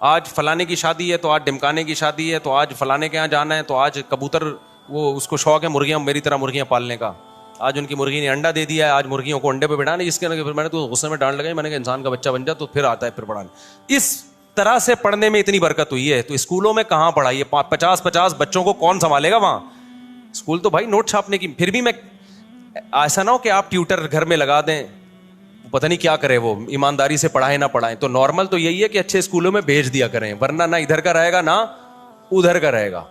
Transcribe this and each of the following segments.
آج فلانے کی شادی ہے تو آج ڈمکانے کی شادی ہے تو آج فلانے کے یہاں جانا ہے تو آج کبوتر وہ اس کو شوق ہے مرغیاں میری طرح مرغیاں پالنے کا, آج ان کی مرغی نے انڈا دے دیا ہے, آج مرغیوں کو انڈے پہ بٹھانا, جس کے پھر میں نے تو غصے میں ڈانٹ لگائی, میں نے کہا انسان کا بچہ بن جا تو پھر آتا ہے پھر پڑھانے. اس طرح سے پڑھنے میں اتنی برکت ہوئی ہے. تو اسکولوں میں کہاں پڑھائی ہے, 50 بچوں کو کون سنبھالے گا وہاں. اسکول تو بھائی نوٹ چھاپنے کی. پھر بھی میں ایسا نہ ہو کہ آپ ٹیوٹر گھر میں لگا دیں, پتہ نہیں کیا کرے وہ, ایمانداری سے پڑھائیں نہ پڑھائیں. تو نارمل تو یہی ہے کہ اچھے اسکولوں میں بھیج دیا کریں, ورنہ نہ ادھر کا رہے گا نہ ادھر کا رہے گا.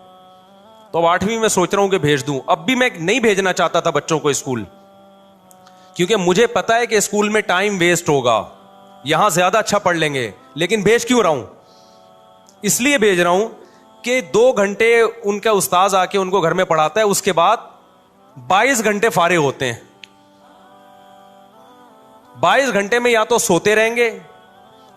تو اب 8ویں میں سوچ رہا ہوں کہ بھیج دوں. اب بھی میں نہیں بھیجنا چاہتا تھا بچوں کو اسکول, کیونکہ مجھے پتا ہے کہ اسکول میں ٹائم ویسٹ ہوگا, یہاں زیادہ اچھا پڑھ لیں گے. لیکن بھیج کیوں رہا ہوں, اس لیے بھیج رہا ہوں کہ 2 گھنٹے ان کا استاذ آ کے ان کو گھر میں پڑھاتا ہے, اس کے بعد 22 گھنٹے فارغ ہوتے ہیں. 22 گھنٹے میں یا تو سوتے رہیں گے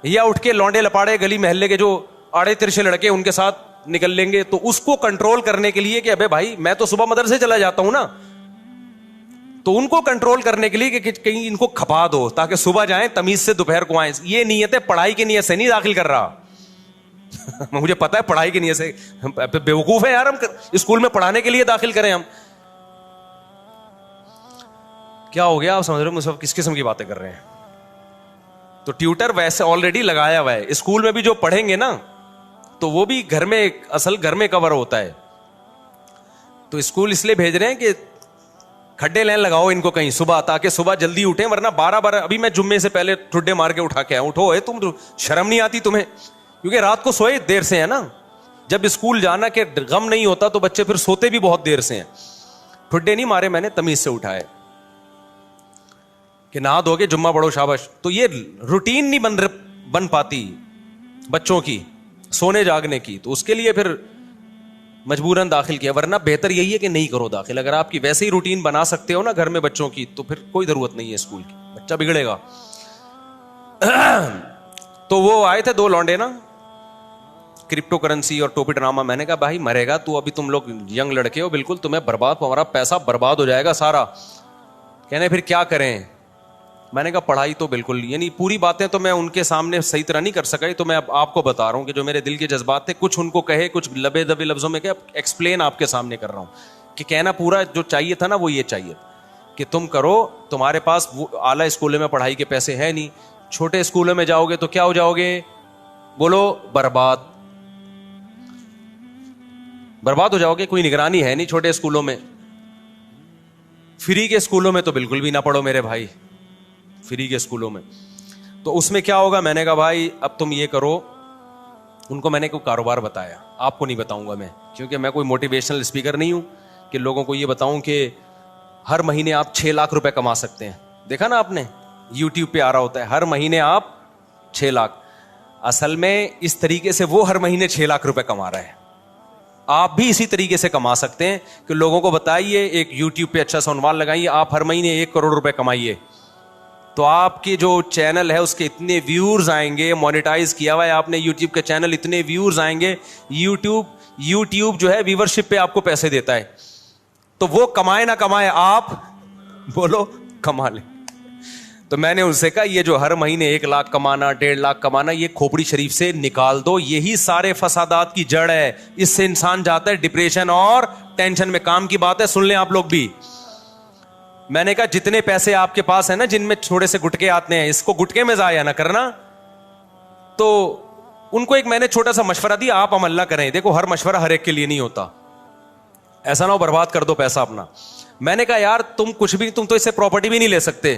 یا اٹھ کے لونڈے لپاڑے گلی محلے کے جو آڑے ترچے لڑکے ان کے ساتھ نکل لیں گے. تو اس کو کنٹرول کرنے کے لیے کہ ابے بھائی میں تو صبح مدرسے چلا جاتا ہوں نا, تو ان کو کنٹرول کرنے کے لیے کہ کہیں ان کو کھپا دو تاکہ صبح جائیں تمیز سے دوپہر کو آئیں. یہ نیت ہے, پڑھائی کی نیت سے نہیں داخل کر رہا. مجھے پتا ہے پڑھائی کی نیت سے بیوقوف ہے یار, ہم اسکول میں پڑھانے کے لیے داخل کریں. ہم کیا ہو گیا آپ سمجھ رہے ہو, مجھے کس قسم کی باتیں کر رہے ہیں. تو ٹیوٹر ویسے آلریڈی لگایا ہوا ہے. اسکول میں بھی جو پڑھیں گے نا تو وہ بھی گھر میں, اصل گھر میں کور ہوتا ہے. تو اسکول اس لیے بھیج رہے ہیں کہ کھڈے لین لگاؤ ان کو کہیں صبح, تاکہ صبح جلدی اٹھیں, ورنہ 12 ابھی میں جمعے سے پہلے ٹھڈے مار کے اٹھا کے آیا. اٹھو ہے تم, شرم نہیں آتی تمہیں, کیونکہ رات کو سوئے دیر سے ہے نا. جب اسکول جانا کہ غم نہیں ہوتا تو بچے پھر سوتے بھی بہت دیر سے ہیں. ٹھڈے نہیں مارے میں نے, تمیز سے اٹھائے کہ نہا دھو کے جمعہ پڑھو شاباش. تو یہ روٹین نہیں بن پاتی بچوں کی سونے جاگنے کی, تو اس کے لیے پھر مجبوراً داخل کیا. ورنہ بہتر یہی ہے کہ نہیں کرو داخل. اگر آپ کی ویسے ہی روٹین بنا سکتے ہو نا گھر میں بچوں کی, تو پھر کوئی ضرورت نہیں ہے اسکول کی, بچہ بگڑے گا. تو وہ آئے تھے 2 لونڈے نا, کرپٹو کرنسی اور ٹوپی ڈرامہ. میں نے کہا بھائی مرے گا تو, ابھی تم لوگ ینگ لڑکے ہو, بالکل تمہیں برباد, ہمارا پیسہ برباد ہو جائے گا سارا. کہنے پھر کیا کریں. میں نے کہا پڑھائی تو بالکل, یعنی پوری باتیں تو میں ان کے سامنے صحیح طرح نہیں کر سکا, تو میں اب آپ کو بتا رہا ہوں کہ جو میرے دل کے جذبات تھے, کچھ ان کو کہے, کچھ لبے دبے لفظوں میں کہ ایکسپلین آپ کے سامنے کر رہا ہوں کہ کہنا پورا جو چاہیے تھا نا وہ یہ چاہیے کہ تم کرو, تمہارے پاس وہ اعلیٰ اسکولوں میں پڑھائی کے پیسے ہیں نہیں, چھوٹے اسکولوں میں جاؤ گے تو کیا ہو جاؤ گے, بولو برباد ہو جاؤ گے. کوئی نگرانی ہے نہیں چھوٹے اسکولوں میں. فری کے اسکولوں میں تو بالکل بھی نہ پڑھو میرے بھائی, فری کے اسکولوں میں. تو اس میں کیا ہوگا, میں نے کہا بھائی اب تم یہ کرو. ان کو میں نے کوئی کاروبار بتایا, آپ کو نہیں بتاؤں گا میں, کیونکہ میں کوئی موٹیویشنل اسپیکر نہیں ہوں کہ لوگوں کو یہ بتاؤں کہ ہر مہینے آپ 6 لاکھ روپے کما سکتے ہیں. دیکھا نا آپ نے یوٹیوب پہ آ رہا ہوتا ہے ہر مہینے آپ 6 لاکھ. اصل میں اس طریقے سے وہ ہر مہینے 6 لاکھ روپے کما رہا ہے. آپ بھی اسی طریقے سے کما سکتے ہیں کہ لوگوں کو بتائیے, ایک یوٹیوب پہ اچھا سا عنوان لگائیے, آپ ہر مہینے 1 کروڑ روپے کمائیے. تو آپ کی جو چینل ہے اس کے اتنے ویورز آئیں گے, مونیٹائز کیا ہوا ہے آپ نے یوٹیوب کے چینل, اتنے ویورز آئیں گے. یوٹیوب جو ہے ویورشپ پہ آپ کو پیسے دیتا ہے. تو وہ کمائے نہ کمائے, آپ بولو کما لیں. تو میں نے ان سے کہا یہ جو ہر مہینے 1 لاکھ کمانا, 1.5 لاکھ کمانا, یہ کھوپڑی شریف سے نکال دو. یہی سارے فسادات کی جڑ ہے. اس سے انسان جاتا ہے ڈپریشن اور ٹینشن میں. کام کی بات ہے, سن لیں آپ لوگ بھی. میں نے کہا جتنے پیسے آپ کے پاس ہیں نا, جن میں تھوڑے سے گٹکے آتے ہیں, اس کو گٹکے میں ضائع نہ کرنا. تو ان کو ایک میں نے چھوٹا سا مشورہ دیا, آپ عمل نہ کریں. دیکھو ہر مشورہ ہر ایک کے لیے نہیں ہوتا, ایسا نہ ہو برباد کر دو پیسہ اپنا. میں نے کہا یار تم کچھ بھی, تم تو اس سے پراپرٹی بھی نہیں لے سکتے,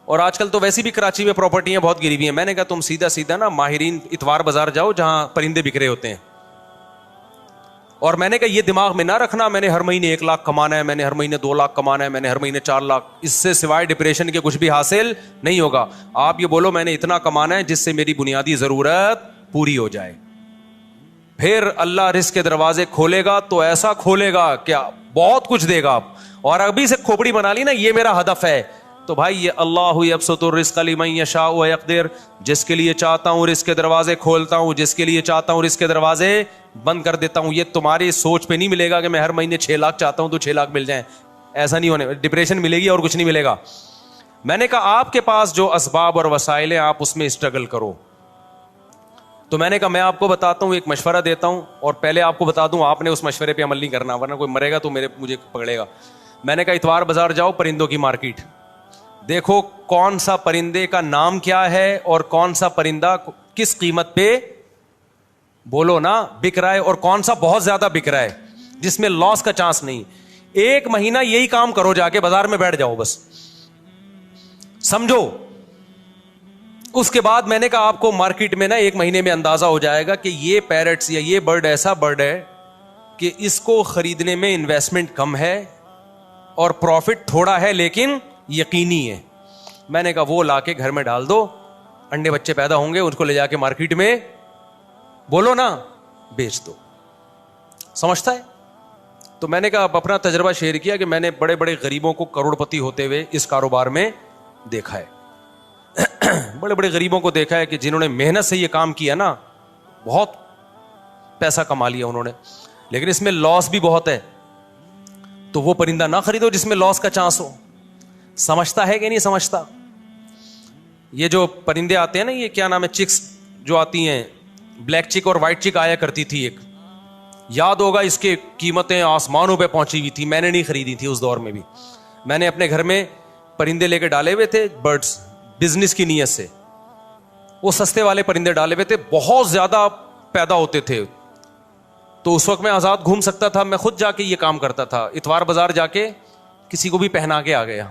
اور آج کل تو ویسی بھی کراچی میں پراپرٹیاں بہت گری ہوئی ہیں. میں نے کہا تم سیدھا نا ماہرین اتوار بازار جاؤ جہاں پرندے بکھرے ہوتے ہیں. اور میں نے کہا یہ دماغ میں نہ رکھنا میں نے ہر مہینے 1 لاکھ کمانا ہے, میں نے ہر مہینے 2 لاکھ کمانا ہے, میں نے ہر مہینے 4 لاکھ. اس سے سوائے ڈپریشن کے کچھ بھی حاصل نہیں ہوگا. آپ یہ بولو میں نے اتنا کمانا ہے جس سے میری بنیادی ضرورت پوری ہو جائے. پھر اللہ رزق کے دروازے کھولے گا تو ایسا کھولے گا کیا بہت کچھ دے گا. اور ابھی سے کھوپڑی بنا لی نا یہ میرا ہدف ہے, تو بھائی یہ اللہ یبسط الرزق لمن یشاء ویقدر, جس کے لیے چاہتا ہوں رزق کے دروازے کھولتا ہوں, جس کے لیے چاہتا ہوں رزق کے دروازے بند کر دیتا ہوں. یہ تمہاری سوچ پہ نہیں ملے گا کہ میں ہر مہینے 6 لاکھ چاہتا ہوں تو 6 لاکھ مل جائیں, ایسا نہیں ہونے. ڈپریشن ملے گی اور کچھ نہیں ملے گا. میں نے کہا آپ کے پاس جو اسباب اور وسائل ہیں آپ اس میں اسٹرگل کرو. تو میں نے کہا میں آپ کو بتاتا ہوں, ایک مشورہ دیتا ہوں, اور پہلے آپ کو بتا دوں آپ نے اس مشورے پہ عمل نہیں کرنا, ورنہ کوئی مرے گا تو مجھے پکڑے گا. میں نے کہا اتوار بازار جاؤ, پرندوں کی مارکیٹ دیکھو کون سا پرندے کا نام کیا ہے اور کون سا پرندہ کس قیمت پہ, بولو نا, بک رہا ہے, اور کون سا بہت زیادہ بک رہا ہے جس میں لاس کا چانس نہیں. 1 مہینہ یہی کام کرو, جا کے بازار میں بیٹھ جاؤ بس, سمجھو. اس کے بعد میں نے کہا آپ کو مارکیٹ میں نا 1 مہینے میں اندازہ ہو جائے گا کہ یہ پیرٹس یا یہ برڈ ایسا برڈ ہے کہ اس کو خریدنے میں انویسٹمنٹ کم ہے اور پروفٹ تھوڑا ہے لیکن یقینی ہے. میں نے کہا وہ لا کے گھر میں ڈال دو, انڈے بچے پیدا ہوں گے, اس کو لے جا کے مارکیٹ میں, بولو نا, بیچ دو. سمجھتا ہے؟ تو میں نے کہا اپنا تجربہ شیئر کیا کہ میں نے بڑے بڑے غریبوں کو کروڑپتی ہوتے ہوئے اس کاروبار میں دیکھا ہے. بڑے بڑے غریبوں کو دیکھا ہے کہ جنہوں نے محنت سے یہ کام کیا نا, بہت پیسہ کما لیا انہوں نے, لیکن اس میں لاس بھی بہت ہے. تو وہ پرندہ نہ خریدو جس میں لاس کا چانس ہو. سمجھتا ہے کہ نہیں سمجھتا؟ یہ جو پرندے آتے ہیں نا, یہ کیا نام ہے, چکس جو آتی ہیں, بلیک چک اور وائٹ چک آیا کرتی تھی ایک, یاد ہوگا, اس کی قیمتیں آسمانوں پہ پہنچی ہوئی تھی. میں نے نہیں خریدی تھی اس دور میں بھی, میں نے اپنے گھر میں پرندے لے کے ڈالے ہوئے تھے, برڈز, بزنس کی نیت سے. وہ سستے والے پرندے ڈالے ہوئے تھے, بہت زیادہ پیدا ہوتے تھے. تو اس وقت میں آزاد گھوم سکتا تھا, میں خود جا کے یہ کام کرتا تھا, اتوار بازار جا کے کسی کو بھی پہنا کے آ گیا.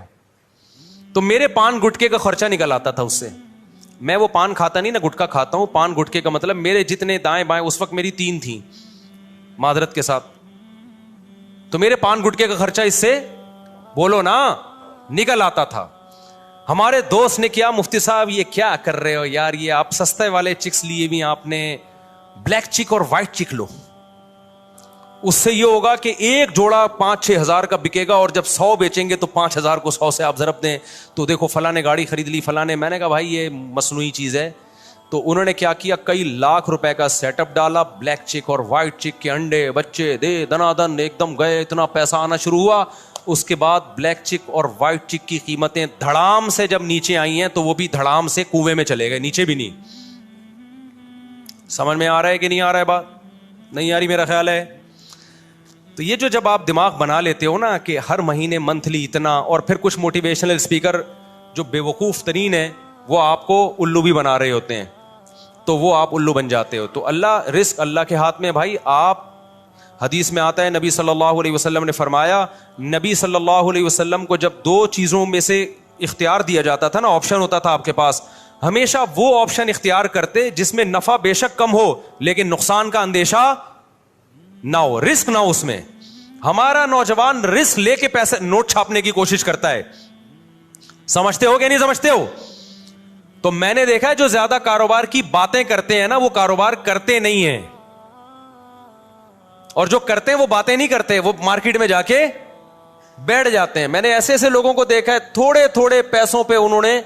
تو میرے پان گٹکے کا خرچہ نکل آتا تھا اس سے. میں وہ پان کھاتا نہیں نا, گٹکا کھاتا ہوں. پان گٹکے کا مطلب میرے جتنے دائیں بائیں, اس وقت میری 3 تھیں معذرت کے ساتھ, تو میرے پان گٹکے کا خرچہ اس سے, بولو نا, نکل آتا تھا. ہمارے دوست نے کیا, مفتی صاحب یہ کیا کر رہے ہو یار, یہ آپ سستے والے چکس لیے بھی, آپ نے بلیک چک اور وائٹ چک لو. اس سے یہ ہوگا کہ ایک جوڑا 5-6 ہزار کا بکے گا, اور جب 100 بیچیں گے تو 5,000 کو 100 سے آپ ضرب دیں تو دیکھو فلاں نے گاڑی خرید لی, فلاں نے. میں نے کہا بھائی یہ مصنوعی چیز ہے. تو انہوں نے کیا کیا, کئی لاکھ روپے کا سیٹ اپ ڈالا, بلیک چک اور وائٹ چک کے انڈے بچے دے دنا دن ایک دم گئے, اتنا پیسہ آنا شروع ہوا. اس کے بعد بلیک چک اور وائٹ چک کی قیمتیں دھڑام سے جب نیچے آئی ہیں تو وہ بھی دھڑام سے کنویں میں چلے گئے, نیچے بھی نہیں. سمجھ میں آ رہا ہے کہ نہیں آ رہا ہے؟ بات نہیں آ رہی میرا خیال ہے. تو یہ جو جب آپ دماغ بنا لیتے ہو نا کہ ہر مہینے منتھلی اتنا, اور پھر کچھ موٹیویشنل اسپیکر جو بے وقوف ترین ہے وہ آپ کو الو بھی بنا رہے ہوتے ہیں, تو وہ آپ الو بن جاتے ہو. تو اللہ, رزق اللہ کے ہاتھ میں بھائی. آپ, حدیث میں آتا ہے نبی صلی اللہ علیہ وسلم نے فرمایا, نبی صلی اللہ علیہ وسلم کو جب 2 چیزوں میں سے اختیار دیا جاتا تھا نا, آپشن ہوتا تھا آپ کے پاس, ہمیشہ وہ آپشن اختیار کرتے جس میں نفع بے شک کم ہو لیکن نقصان کا اندیشہ نہ ہو, رسک نہ ہو اس میں. ہمارا نوجوان رسک لے کے پیسے نوٹ چھاپنے کی کوشش کرتا ہے. سمجھتے ہو کہ نہیں سمجھتے ہو؟ تو میں نے دیکھا ہے جو زیادہ کاروبار کی باتیں کرتے ہیں نا, وہ کاروبار کرتے نہیں ہیں, اور جو کرتے ہیں وہ باتیں نہیں کرتے, وہ مارکیٹ میں جا کے بیٹھ جاتے ہیں. میں نے ایسے ایسے لوگوں کو دیکھا ہے, تھوڑے تھوڑے پیسوں پہ انہوں نے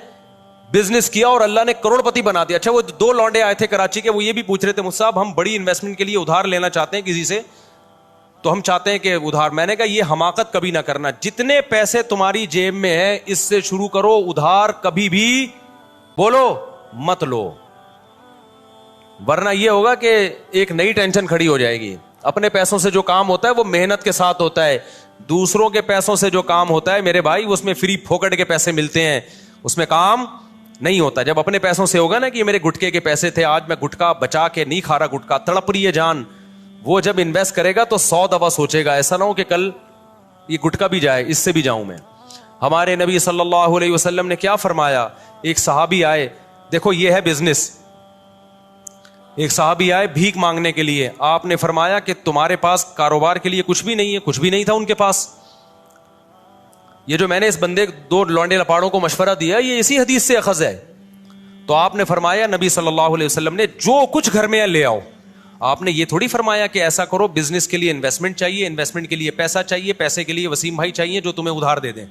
بزنس کیا اور اللہ نے کروڑپتی بنا دیا. اچھا, وہ 2 لونڈے آئے تھے کراچی کے, وہ یہ بھی پوچھ رہے تھے, مجھ صاحب ہم بڑی انویسٹمنٹ کے لیے ادھار لینا چاہتے ہیں کسی سے, تو ہم چاہتے ہیں کہ ادھار. میں نے کہا یہ حماقت کبھی نہ کرنا, جتنے پیسے تمہاری جیب میں ہے اس سے شروع کرو, ادھار کبھی بھی, بولو, مت لو, ورنہ یہ ہوگا کہ ایک نئی ٹینشن کھڑی ہو جائے گی. اپنے پیسوں سے جو کام ہوتا ہے وہ محنت کے ساتھ ہوتا ہے, دوسروں کے پیسوں سے جو کام ہوتا ہے میرے بھائی اس میں فری پھوکٹ کے پیسے ملتے ہیں, اس میں کام نہیں ہوتا. جب اپنے پیسوں سے ہوگا نا کہ میرے گٹکے کے پیسے تھے, آج میں گٹکا بچا کے نہیں کھا رہا, گٹکا تڑپ رہی ہے جان, وہ جب انویسٹ کرے گا تو 100 دفعہ سوچے گا, ایسا نہ ہو کہ کل یہ گٹکا بھی جائے, اس سے بھی جاؤں میں. ہمارے نبی صلی اللہ علیہ وسلم نے کیا فرمایا, ایک صحابی آئے, دیکھو یہ ہے بزنس, ایک صحابی آئے بھیک مانگنے کے لیے, آپ نے فرمایا کہ تمہارے پاس کاروبار کے لیے کچھ بھی نہیں ہے, کچھ بھی نہیں تھا ان کے پاس. یہ جو میں نے اس بندے 2 لونڈے لپاڑوں کو مشورہ دیا یہ اسی حدیث سے اخذ ہے. تو آپ نے فرمایا, نبی صلی اللہ علیہ وسلم نے, جو کچھ گھر میں ہے لے آؤ. آپ نے یہ تھوڑی فرمایا کہ ایسا کرو, بزنس کے لیے انویسٹمنٹ چاہیے, انویسٹمنٹ کے لیے پیسہ چاہیے, پیسے کے لیے وسیم بھائی چاہیے جو تمہیں ادھار دے دیں.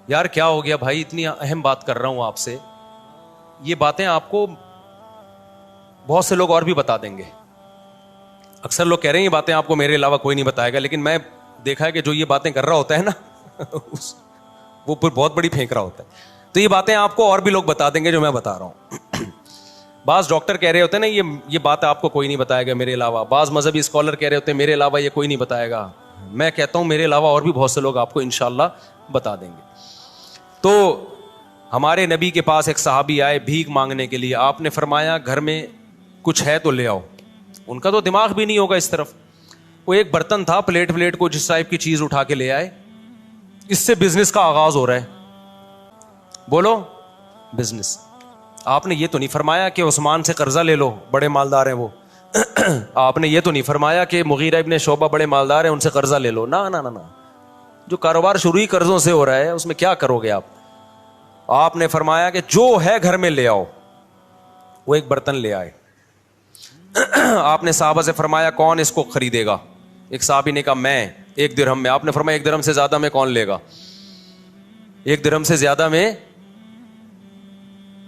یار کیا ہو گیا بھائی, اتنی اہم بات کر رہا ہوں آپ سے, یہ باتیں آپ کو بہت سے لوگ اور بھی بتا دیں گے. اکثر لوگ کہہ رہے ہیں یہ باتیں آپ کو میرے علاوہ کوئی نہیں بتائے گا, لیکن میں دیکھا ہے کہ جو یہ باتیں کر رہا ہوتا ہے نا وہ بہت بڑی پھینک رہا ہوتا ہے. تو تو یہ باتیں آپ کو اور بھی لوگ بتا دیں گے جو میں بتا رہا ہوں. بعض ڈاکٹر کہہ رہے ہوتے ہیں نا یہ بات آپ کو کوئی نہیں بتائے گا میرے علاوہ. بعض مذہبی اسکالر کہہ رہے ہوتے ہیں میرے علاوہ یہ کوئی نہیں بتائے گا. میں کہتا ہوں میرے علاوہ اور بھی بہت سے لوگ آپ کو انشاءاللہ بتا دیں گے. تو ہمارے نبی کے پاس ایک صحابی آئے بھیک مانگنے کے لیے. آپ نے فرمایا گھر میں کچھ ہے تو لے آؤ. ان کا تو دماغ بھی نہیں ہوگا اس طرف. وہ ایک برتن تھا, پلیٹ کو جس ٹائپ کی چیز اٹھا کے لے آئے. اس سے بزنس کا آغاز ہو رہا ہے. بولو بزنس. آپ نے یہ تو نہیں فرمایا کہ عثمان سے قرضہ لے لو, بڑے مالدار ہیں وہ. آپ نے یہ تو نہیں فرمایا کہ مغیرہ ابن شعبہ بڑے مالدار ہیں ان سے قرضہ لے لو. نہ. جو کاروبار شروع ہی قرضوں سے ہو رہا ہے اس میں کیا کرو گے آپ. آپ نے فرمایا کہ جو ہے گھر میں لے آؤ. وہ ایک برتن لے آئے. آپ نے صحابہ سے فرمایا کون اس کو خریدے گا. ایک صحابی نے کہا میں 1 درہم میں. آپ نے فرمایا 1 درہم سے زیادہ میں کون لے گا. 1 درہم سے زیادہ میں.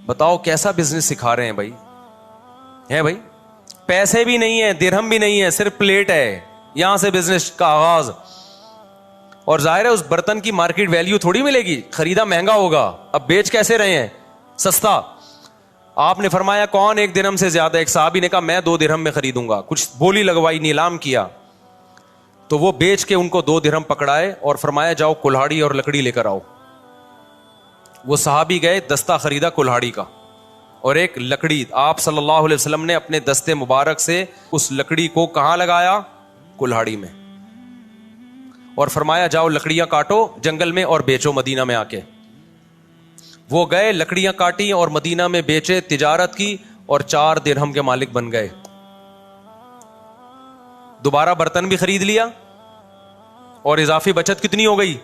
بتاؤ کیسا بزنس سکھا رہے ہیں بھائی. ہے بھائی, پیسے بھی نہیں ہے, درہم بھی نہیں ہے, صرف پلیٹ ہے. یہاں سے بزنس کا آغاز. اور ظاہر ہے اس برتن کی مارکیٹ ویلیو تھوڑی ملے گی, خریدا مہنگا ہوگا. اب بیچ کیسے رہے ہیں, سستا. آپ نے فرمایا کون 1 درہم سے زیادہ. ایک صحابی نے کہا میں 2 درہم میں خریدوں گا. کچھ بولی لگوائی, نیلام کیا. تو وہ بیچ کے ان کو 2 درہم پکڑائے اور فرمایا جاؤ کلہاڑی اور لکڑی لے کر آؤ. وہ صحابی گئے, دستہ خریدا کلہاڑی کا اور ایک لکڑی. آپ صلی اللہ علیہ وسلم نے اپنے دستے مبارک سے اس لکڑی کو کہاں لگایا, کلہاڑی میں, اور فرمایا جاؤ لکڑیاں کاٹو جنگل میں اور بیچو مدینہ میں آ کے. وہ گئے, لکڑیاں کاٹی اور مدینہ میں بیچے, تجارت کی اور 4 درہم کے مالک بن گئے. دوبارہ برتن بھی خرید لیا اور اضافی بچت کتنی ہو گئی,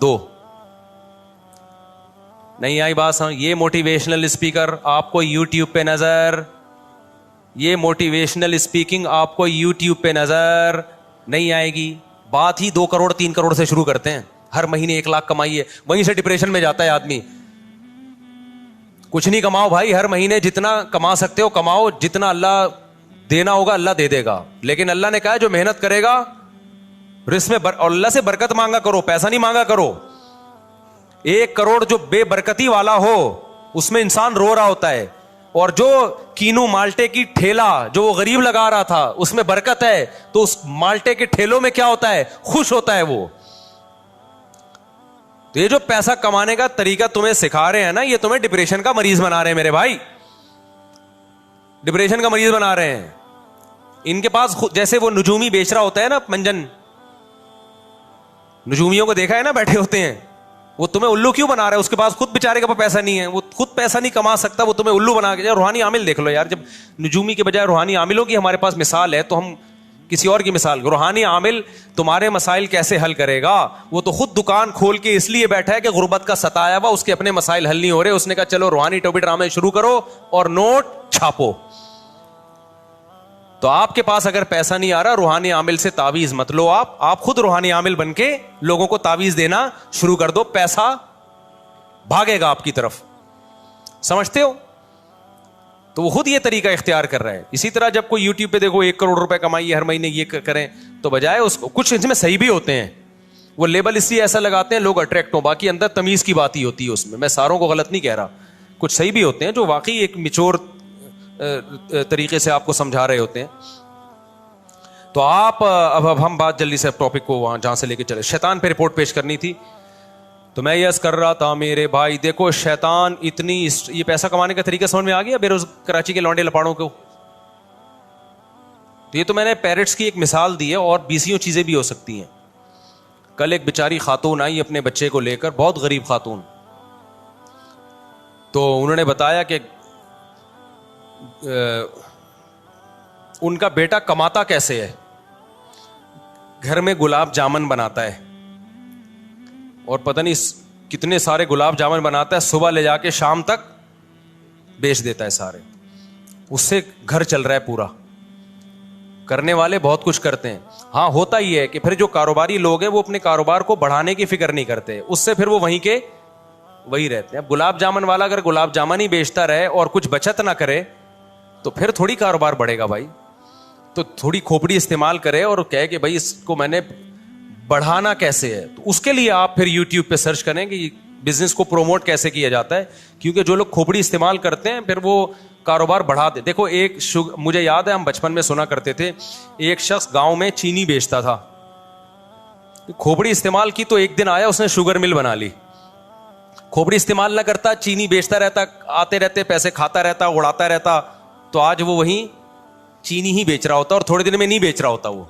2. نہیں آئی بات سمجھ. یہ موٹیویشنل اسپیکر آپ کو یوٹیوب پہ نظر, یہ موٹیویشنل اسپیکنگ آپ کو یوٹیوب پہ نظر نہیں آئے گی. بات ہی 2 کروڑ 3 کروڑ سے شروع کرتے ہیں. ہر مہینے 1 لاکھ کمائیے, وہیں سے ڈپریشن میں جاتا ہے آدمی. کچھ نہیں کماؤ بھائی, ہر مہینے جتنا کما سکتے ہو کماؤ, جتنا اللہ دینا ہوگا اللہ دے دے گا. لیکن اللہ نے کہا جو محنت کرے گا رزق میں اور اللہ سے برکت مانگا کرو, پیسہ نہیں مانگا کرو. 1 کروڑ جو بے برکتی والا ہو اس میں انسان رو رہا ہوتا ہے, اور جو کینو مالٹے کی ٹھیلا جو وہ غریب لگا رہا تھا اس میں برکت ہے, تو اس مالٹے کے ٹھیلوں میں کیا ہوتا ہے, خوش ہوتا ہے وہ. تو یہ جو پیسہ کمانے کا طریقہ تمہیں سکھا رہے ہیں نا, یہ تمہیں ڈپریشن کا مریض بنا رہے ہیں میرے بھائی, ڈپریشن کا مریض بنا رہے ہیں. ان کے پاس جیسے وہ نجومی بیچ رہا ہوتا ہے نا, منجن نجومیوں کو دیکھا ہے نا بیٹھے ہوتے ہیں, وہ تمہیں الو کیوں بنا رہا ہے. اس کے پاس خود بیچارے کے پاس پیسہ نہیں ہے, وہ خود پیسہ نہیں کما سکتا, وہ تمہیں الو بنا کے. روحانی عامل دیکھ لو یار, جب نجومی کے بجائے روحانی عاملوں کی ہمارے پاس مثال ہے تو ہم کسی اور کی مثال. روحانی عامل تمہارے مسائل کیسے حل کرے گا, وہ تو خود دکان کھول کے اس لیے بیٹھا ہے کہ غربت کا ستایا ہوا, اس کے اپنے مسائل حل نہیں ہو رہے. اس نے کہا چلو روحانی ٹوپی ڈرامے شروع کرو اور نوٹ چھاپو. تو آپ کے پاس اگر پیسہ نہیں آ رہا, روحانی عامل سے تعویذ مت لو. آپ خود روحانی عامل بن کے لوگوں کو تعویذ دینا شروع کر دو, پیسہ بھاگے گا آپ کی طرف. سمجھتے ہو؟ تو وہ خود یہ طریقہ اختیار کر رہا ہے. اسی طرح جب کوئی یوٹیوب پہ دیکھو 1 کروڑ روپے کمائیے ہر مہینے, یہ کریں, تو بجائے اس کو کچھ اس میں صحیح بھی ہوتے ہیں, وہ لیبل اس لیے ایسا لگاتے ہیں لوگ اٹریکٹ ہوں, باقی اندر تمیز کی بات ہی ہوتی ہے اس میں. میں ساروں کو غلط نہیں کہہ رہا, کچھ صحیح بھی ہوتے ہیں جو واقعی ایک میچور طریقے سے آپ کو سمجھا رہے ہوتے ہیں. تو آپ اب ہم بات جلدی سے ٹاپک کو وہاں جہاں سے لے کے چلے. شیطان پہ رپورٹ پیش کرنی تھی. تو میں یس کر رہا تھا میرے بھائی, دیکھو شیطان اتنی, یہ پیسہ کمانے کا طریقہ سمجھ میں آ گیا کراچی کے لونڈے لپاڑوں کو. تو یہ تو میں نے پیرٹس کی ایک مثال دی ہے, اور 20 چیزیں بھی ہو سکتی ہیں. کل ایک بیچاری خاتون آئی اپنے بچے کو لے کر, بہت غریب خاتون. تو انہوں نے بتایا کہ ان کا بیٹا کماتا کیسے ہے, گھر میں گلاب جامن بناتا ہے, اور پتہ نہیں کتنے سارے گلاب جامن بناتا ہے, صبح لے جا کے شام تک بیچ دیتا ہے سارے. اس سے گھر چل رہا ہے پورا. کرنے والے بہت کچھ کرتے ہیں. ہاں ہوتا ہی ہے کہ پھر جو کاروباری لوگ ہیں وہ اپنے کاروبار کو بڑھانے کی فکر نہیں کرتے, اس سے پھر وہ وہیں کے وہی رہتے ہیں. اب گلاب جامن والا اگر گلاب جامن ہی بیچتا رہے اور کچھ بچت نہ کرے تو پھر تھوڑی کاروبار بڑھے گا بھائی. تو تھوڑی کھوپڑی استعمال کرے اور کہے کہ بھائی اس کو میں نے بڑھانا کیسے ہے. تو اس کے لیے آپ پھر یوٹیوب پہ سرچ کریں کہ بزنس کو پروموٹ کیسے کیا جاتا ہے, کیونکہ جو لوگ کھوپڑی استعمال کرتے ہیں پھر وہ کاروبار بڑھا دے. دیکھو ایک مجھے یاد ہے ہم بچپن میں سنا کرتے تھے, ایک شخص گاؤں میں چینی بیچتا تھا, کھوپڑی استعمال کی تو ایک دن آیا اس نے شوگر مل بنا لی. کھوپڑی استعمال نہ کرتا, چینی بیچتا رہتا, آتے رہتے پیسے کھاتا رہتا, اڑاتا رہتا, تو آج وہ وہیں چینی ہی بیچ رہا ہوتا اور تھوڑے دن میں نہیں بیچ رہا ہوتا وہ.